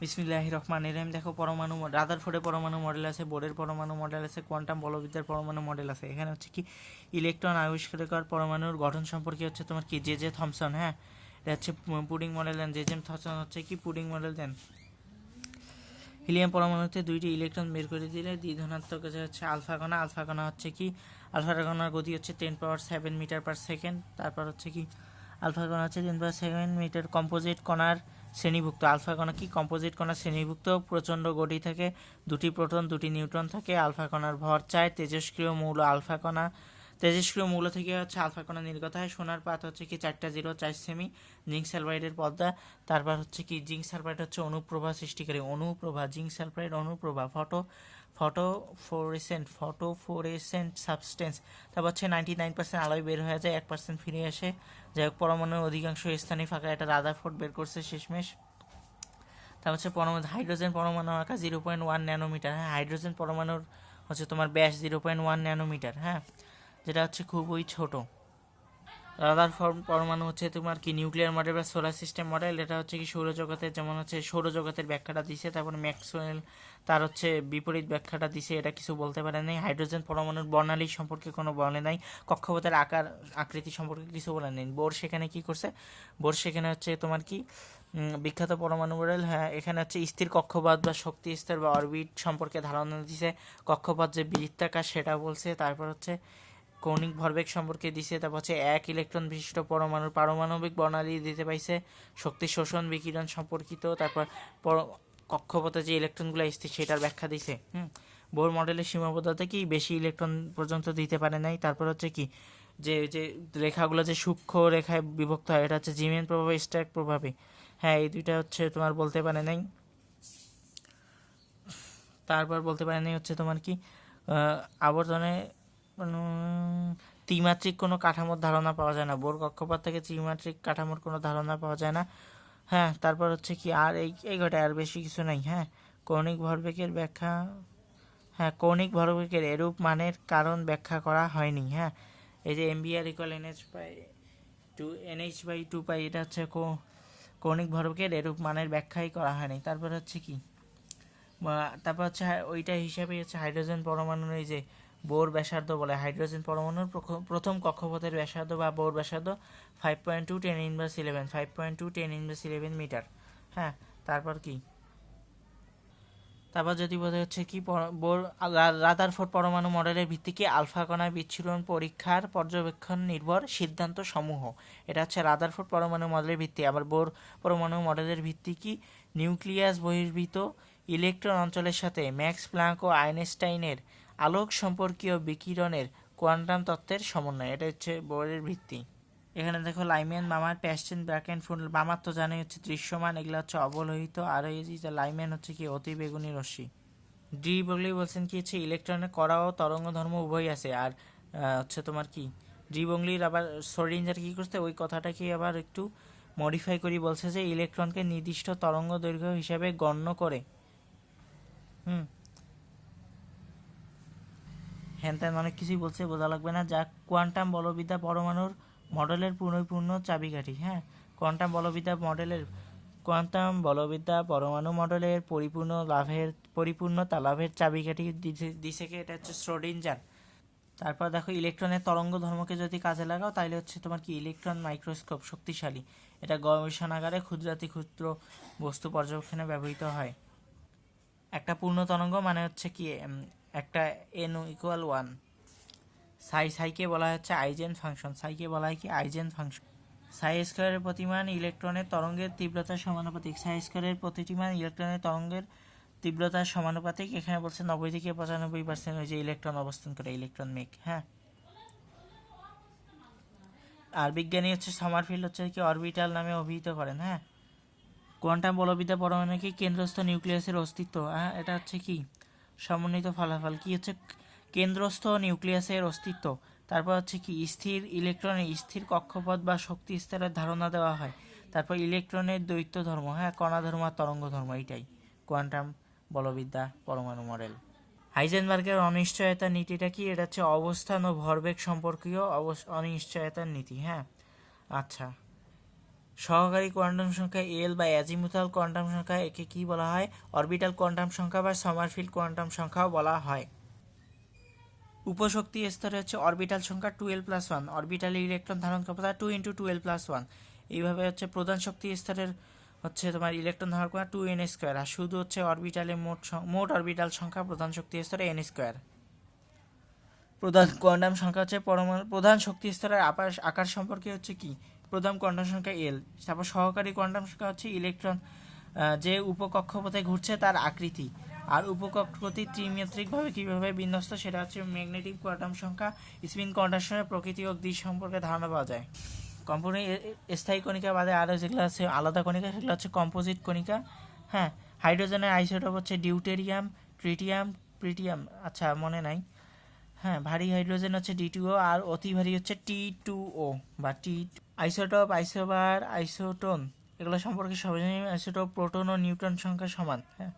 বিসমিল্লাহির রহমানির রহিম। দেখো পরমাণু রাদারফোর্ডের পরমাণু মডেল আছে, বোরের পরমাণু মডেল আছে, কোয়ান্টাম বলবিদ্যার পরমাণু মডেল আছে। এখানে হচ্ছে কি ইলেকট্রন আবিষ্কার পরমাণুর গঠন সম্পর্কে হচ্ছে তোমার কি জে জে থমসন। হ্যাঁ, এটা হচ্ছে পুডিং মডেল দেন। জে জে থমসন হচ্ছে কি পুডিং মডেল দেন। হিলিয়াম পরমাণুতে দুইটি ইলেকট্রন বের করে দিলে দ্বিধনাত্মক হচ্ছে আলফা কণা। আলফা কণা হচ্ছে কি আলফা কণার গতি হচ্ছে 10⁻7 মিটার পার সেকেন্ড। তারপর হচ্ছে কি আলফা কণা হচ্ছে 10⁻7 মিটার। কম্পোজিট কণার শ্রেণীভুক্ত। আলফা কণা কি কম্পোজিট কণার শ্রেণীভুক্ত। প্রচণ্ড গতি থাকে, দুটি প্রোটন দুটি নিউট্রন থাকে। আলফা কণার ভর 4। তেজস্ক্রিয় মৌল আলফা কণা। তেজস্ক্রিয় মৌল থেকে হচ্ছে আলফা কণা নির্গত হয়। সোনার পাত হচ্ছে কি 4টা 0 4 সেমি। জিঙ্ক সালফাইডের পর্দা। তারপর হচ্ছে কি জিঙ্ক সালফাইড হচ্ছে অনুপ্রভা সৃষ্টিকারী। অনুপ্রভা জিঙ্ক সালফাইড অনুপ্রভা ফটোফোরেসেন্ট সাবস্টেন্স। তারপর হচ্ছে 99% আলোয় বের হয়ে যায়, 1% ফিরে আসে। যাই হোক, পরমাণুর অধিকাংশ স্থানই ফাঁকা। এটা রাদারফোর্ড বের করছে শেষমেশ। তারপর হচ্ছে হাইড্রোজেন পরমাণু আকার 0.1 ন্যানোমিটার। হ্যাঁ, হাইড্রোজেন পরমাণুর হচ্ছে তোমার ব্যাস 0.1 ন্যানোমিটার। হ্যাঁ, যেটা হচ্ছে খুবই ছোট। রাদারফোর্ড পরমাণু হচ্ছে তোমার কি নিউক্লিয়ার মডেল বা সোলার সিস্টেম মডেল। এটা হচ্ছে কি সৌরজগতের, যেমন হচ্ছে সৌরজগতের ব্যাখ্যাটা দিছে। তারপরে ম্যাক্সওয়েল তার হচ্ছে বিপরীত ব্যাখ্যাটা দিছে, এটা কিছু বলতে পারে নাই। হাইড্রোজেন পরমাণুর বর্ণালী সম্পর্কে কোনো বলে নাই। কক্ষপথের আকার আকৃতি সম্পর্কে কিছু বলে নেই। বোর সেখানে কি করছে, বোর সেখানে হচ্ছে তোমার কি বিখ্যাত পরমাণু মডেল। হ্যাঁ, এখানে হচ্ছে স্থির কক্ষপথ বা শক্তি স্তর বা অরবিট সম্পর্কে ধারণা দিছে। কক্ষপথ যে বৃত্তাকার সেটা বলছে। তারপর হচ্ছে কৌণিক ভরবেগ সম্পর্কে দিছে। তারপর হচ্ছে এক ইলেকট্রন বিশিষ্ট পরমাণুর পারমাণবিক বর্ণালী দিতে পাইছে। শক্তি শোষণ বিকিরণ সম্পর্কিত। তারপর কক্ষপথে যে ইলেকট্রনগুলো স্থির সেটার ব্যাখ্যা দিছে। বোর মডেলের সীমাবদ্ধতা কি বেশি ইলেকট্রন পর্যন্ত দিতে পারে নাই। তারপর হচ্ছে কি যে যে রেখাগুলো যে সূক্ষ্ম রেখায় বিভক্ত হয়, এটা হচ্ছে জিমেন প্রভাবে স্ট্যাক প্রভাবে। হ্যাঁ, এই দুইটা হচ্ছে তোমার বলতে পারে নাই। তারপর বলতে পারে নাই হচ্ছে তোমার কি আবর্তনে ত্রিমাত্রিক কোনো কাঠামোর ধারণা পাওয়া যায় না। বোর কক্ষপথ থেকে ত্রিমাত্রিক কাঠামোর কোনো ধারণা পাওয়া যায় না। হ্যাঁ, তারপর হচ্ছে কি আর এই ঘটে আর বেশি কিছু নাই। হ্যাঁ, কৌণিক ভরবেগের ব্যাখ্যা। হ্যাঁ, কৌণিক ভরবেগের এরূপ মানের কারণ ব্যাখ্যা করা হয়নি। হ্যাঁ, এই যে এমবিআর ইকুয়াল NH/2 এটা হচ্ছে কৌণিক ভরবেগের এরূপ মানের ব্যাখ্যাই করা হয়নি। তারপর হচ্ছে কি তারপর হচ্ছে ওইটা হিসাবে হচ্ছে হাইড্রোজেন পরমাণুর এই যে বোর ব্যাসার্ধ বলে। হাইড্রোজেন পরমাণুর প্রথম কক্ষপথের ব্যাসার্ধ বা বোর ব্যাসার্ধ 5.2 10⁻11 5.2 10⁻11 মিটার। হ্যাঁ, তারপর কি তারপর যদি বোঝা হচ্ছে কি বোর রাদারফোর্ড পরমাণু মডেলের ভিত্তি কি আলফা কণা বিচ্ছুরণ পরীক্ষার পর্যবেক্ষণ নির্ভর সিদ্ধান্ত সমূহ। এটা হচ্ছে রাদারফোর্ড পরমাণু মডেলের ভিত্তি। আবার বোর পরমাণু মডেলের ভিত্তি কি নিউক্লিয়াস বহির্ভূত ইলেকট্রন অঞ্চলের সাথে ম্যাক্স প্লাঙ্ক ও আইনস্টাইনের আলোক সম্পর্কীয় বিকিরণের কোয়ান্টাম তত্ত্বের সমন্বয়। এটা হচ্ছে বোরের ভিত্তি। এখানে দেখো লাইম্যান, বামার, প্যাস্টেন, ব্র্যাকেনফুল। বামার তো জানাই হচ্ছে দৃশ্যমান, এগুলো হচ্ছে অবলোহিত। আর এই যে লাইম্যান হচ্ছে কি অতি বেগুনি রশ্মি। ডি বগলি বলছেন কি হচ্ছে ইলেকট্রনের কড়া ও তরঙ্গ ধর্ম উভয় আছে। আর হচ্ছে তোমার কি ডি বগলির আবার সোডিঞ্জার কি করছে ওই কথাটাকে আবার একটু মডিফাই করি, বলছে যে ইলেকট্রনকে নির্দিষ্ট তরঙ্গ দৈর্ঘ্য হিসাবে গণ্য করে। হ্যান ত্যান অনেক কিছুই বলছে, বোঝা লাগবে না। যা কোয়ান্টাম বলবিদ্যা পরমাণুর মডেলের পরিপূর্ণ চাবিকাঠি। হ্যাঁ, কোয়ান্টাম বলবিদ্যা পরমাণু মডেলের পরিপূর্ণতা লাভের চাবিকাঠি দিছে কে, এটা হচ্ছে শ্রোডিঞ্জার। তারপর দেখো ইলেকট্রনের তরঙ্গ ধর্মকে যদি কাজে লাগাও তাহলে হচ্ছে তোমার কি ইলেকট্রন মাইক্রোস্কোপ শক্তিশালী। এটা গবেষণাগারে ক্ষুদ্রাতি ক্ষুদ্র বস্তু পর্যবেক্ষণে ব্যবহৃত হয়। একটা পূর্ণ তরঙ্গ মানে হচ্ছে কি একটা n=1। সাইকে বলা হচ্ছে আইজেন ফাংশন। সাই স্কয়ারের প্রতিমান ইলেকট্রনের তরঙ্গের তীব্রতার সমানুপাতিক। সাই স্কয়ারের প্রতিটি মান ইলেকট্রনের তরঙ্গের তীব্রতার সমানুপাতিক। এখানে বলছে 90 থেকে 95% ওই যে ইলেকট্রন অবস্থান করে, ইলেকট্রন মেঘ। হ্যাঁ, আর বিজ্ঞানী হচ্ছে সামারফিল্ড হচ্ছে কি অরবিটাল নামে অভিহিত করেন। হ্যাঁ, কোয়ান্টাম বলবিদ্যা পরমাণু কি কেন্দ্রস্থ নিউক্লিয়াসের অস্তিত্ব। হ্যাঁ, এটা হচ্ছে কি সমন্বিত ফলাফল কি হচ্ছে কেন্দ্রস্থ নিউক্লিয়াসের অস্তিত্ব। তারপর হচ্ছে কি স্থির ইলেকট্রনের স্থির কক্ষপথ বা শক্তি স্তরের ধারণা দেওয়া হয়। তারপর ইলেকট্রনের দ্বৈত ধর্ম। হ্যাঁ, কণা ধর্ম আর তরঙ্গ ধর্ম। এইটাই কোয়ান্টাম বলবিদ্যা পরমাণু মডেল। হাইজেনবার্গের অনিশ্চয়তার নীতিটা কি, এটা হচ্ছে অবস্থান ও ভরবেগ সম্পর্কীয় অনিশ্চয়তার নীতি। হ্যাঁ, আচ্ছা। সহকারী কোয়ান্টাম সংখ্যা এল বা অ্যাজিমুথাল কোয়ান্টাম সংখ্যা, একে কি বলা হয়? অরবিটাল কোয়ান্টাম সংখ্যা বা সমারফিল্ড কোয়ান্টাম সংখ্যাও বলা হয়। উপশক্তি স্তরে হচ্ছে অরবিটাল সংখ্যা 12+1, অরবিটালে ইলেকট্রন ধারণ ক্ষমতা 2 × 12+1। এইভাবে হচ্ছে প্রধান শক্তি স্তরের হচ্ছে তোমার ইলেকট্রন ধারণ ক্ষমতা 2n², আর শুধু হচ্ছে অরবিটালে মোট অরবিটাল সংখ্যা প্রধান শক্তি স্তরে n²। প্রধান কোয়ান্টাম সংখ্যা হচ্ছে পরমাণু প্রধান শক্তি স্তরের আকার সম্পর্কে হচ্ছে কি? প্রধান কোয়ান্টাম সংখ্যা এল। তারপর সহকারী কোয়ান্টাম সংখ্যা হচ্ছে ইলেকট্রন যে উপকক্ষপথে ঘুরছে তার আকৃতি, আর উপকক্ষপথে ত্রিমাত্রিকভাবে কীভাবে বিন্যস্ত সেটা হচ্ছে ম্যাগনেটিক কোয়ান্টাম সংখ্যা। স্পিন কোয়ান্টাম সংখ্যার প্রকৃতি ও দিক সম্পর্কে ধারণা পাওয়া যায়। কম্পোনে স্থায়ী কণিকা বাদে আরও যেগুলো আছে আলাদা কণিকা, সেগুলো হচ্ছে কম্পোজিট কণিকা। হ্যাঁ, হাইড্রোজেনের আইসোটোপ হচ্ছে ডিউটেরিয়াম, ট্রিটিয়াম, প্রিটিয়াম, আচ্ছা মনে নাই। হ্যাঁ, ভারী হাইড্রোজেন হচ্ছে D2O, আর অতি ভারী হচ্ছে T2O বা আইসোটোপ, আইসোবার, আইসোটোন এগুলো সম্পর্কে সবাই জানি। আইসোটোপ প্রোটন ও নিউট্রন সংখ্যা সমান। হ্যাঁ,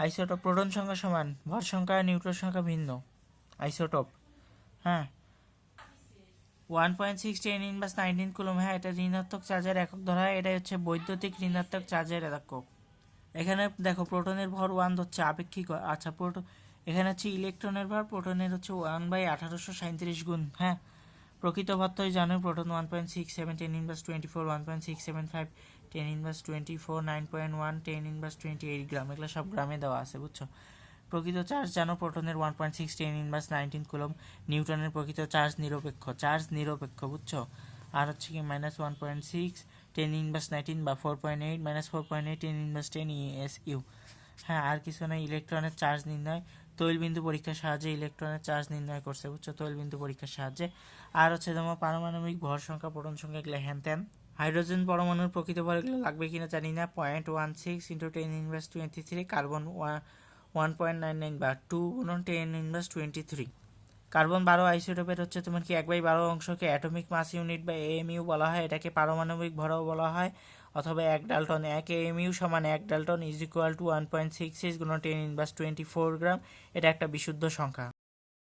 আইসোটোপ প্রোটন সংখ্যা সমান, ভর সংখ্যা নিউট্রন সংখ্যা ভিন্ন। আইসোটোপ, হ্যাঁ 1.6 10⁻19 কুলম্ব। হ্যাঁ, এটা ঋণাত্মক চার্জের একক ধরা হয়, এটা হচ্ছে বৈদ্যুতিক ঋণাত্মক চার্জের একক। এখানে দেখো প্রোটনের ভর 1 হচ্ছে আপেক্ষিক। আচ্ছা, এখানে হচ্ছে ইলেকট্রনের ভর, প্রোটনের হচ্ছে 1/1837 গুণ। হ্যাঁ, প্রকৃত ভর তো জানো, প্রোটন 1.67 10⁻24, 1.675 10⁻24, 9.1 10⁻28 গ্রাম, এগুলো সব গ্রামে দেওয়া আছে, বুঝছো। প্রকৃত চার্জ জানো, প্রোটনের 1.6 10⁻19 কুলম্ব। নিউটনের প্রকৃত চার্জ নিরপেক্ষ, বুঝছো। আর হচ্ছে কি -1.6 10⁻19 বা 4.8 -4.8 10⁻10 ESU। হ্যাঁ, আর কিছু না। ইলেকট্রনের চার্জ নির্ণয় তৈলবিন্দু পরীক্ষার সাহায্যে ইলেকট্রনের চার্জ নির্ণয় করছে, বুঝছো, তৈলবিন্দু পরীক্ষার সাহায্যে। আর হচ্ছে তোমার পারমাণবিক ভর সংখ্যা, প্রোটন সংখ্যা, এগুলো হ্যান ত্যান। হাইড্রোজেন পরমাণুর প্রকৃত ভর এগুলো লাগবে কিনা জানি না। 0.16 × 10⁻23, কার্বন 1.99 বা 2 × 10⁻23। কার্বন 12 আইসোটোপের হচ্ছে তোমার কি 1/12 অংশকে অ্যাটমিক মাস ইউনিট বা AMU বলা হয়, এটাকে পারমাণবিক ভরও বলা হয়। অথবা 1 ডাল্টন, 1 AMU সমান 1 ডাল্টন ইজ ইকুয়াল টু 1.66 × 10⁻24 গ্রাম। এটা একটা বিশুদ্ধ সংখ্যা।